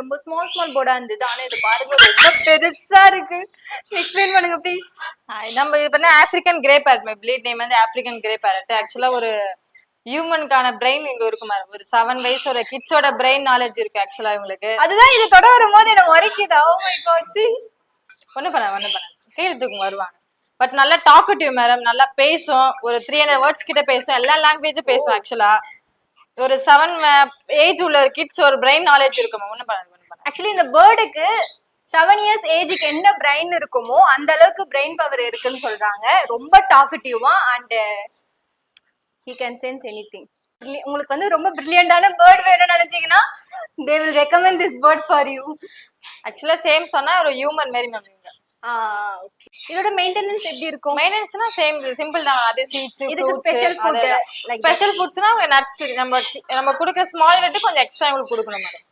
ரொம்ப ஸ்மால் போர்டா இருந்தது. ஆனா இது பாருங்க ரொம்ப பெருசா இருக்கு. எக்ஸ்பிளைன் பண்ணுங்க ப்ளீஸ். நம்ம இது பண்ண African grey parrot. My breed name வந்து ஆப்பிரிக்கன் கிரே பேரட். ஆக்சுவலா ஒரு ஹியூமனுக்கான பிரெயின் இங்க இருக்கு மேடம். ஒரு 7 வயசோட கிட்ஸோட பிரெயின் நாலேஜ் இருக்கு ஆக்சுவலா இவங்களுக்கு. அதுதான் இது தொட வரும்போது என்ன உரைக்குதா. Oh my god. சி ஒண்ணு பண்ண கையெழுத்துக்கு வருவாங்க. பட் நல்லா டாக்கட்டிவ் மேடம். நல்லா பேசும். ஒரு 300 வேர்ட்ஸ் கிட்ட பேசும். எல்லா லாங்குவேஜும் பேசும் ஆக்சுவலா. ஒரு 7 ஏஜ் உள்ள கிட்ஸ் ஒரு பிரெயின் நாலேஜ் இருக்கும். ஒண்ணு பண்ண ஆக்சுவலி இந்த பேர்டுக்கு 7 இயர்ஸ் ஏஜுக்கு என்ன பிரெயின் இருக்குமோ அந்த அளவுக்கு பிரெயின் பவர் இருக்குன்னு சொல்றாங்க. ரொம்ப டாக்கட்டிவா and he can sense anything. உங்களுக்கு வந்து ரொம்ப பிரில்லியண்டான பேர்ட் வேணும்னு நினைச்சீங்கன்னா they will recommend this bird for you. ஆக்சுவலா சேம் சொன்னா ஒரு ஹியூமன் மாதிரி மேம். ஓகே. இதோட மெயின்டெனன்ஸ் எப்படி இருக்கும்? மெயின்டெனன்ஸ்னா சேம் சிம்பிள் தான். அது சீட்ஸ் இதுக்கு ஸ்பெஷல் ஃபுட் லைக் ஸ்பெஷல் ஃபுட்ஸ்னா நட்ஸ் நம்ம கொடுக்க ஸ்மால் நட் கொஞ்சம் எக்ஸ்ட்ரா உங்களுக்கு கொடுக்கணும் மேடம்.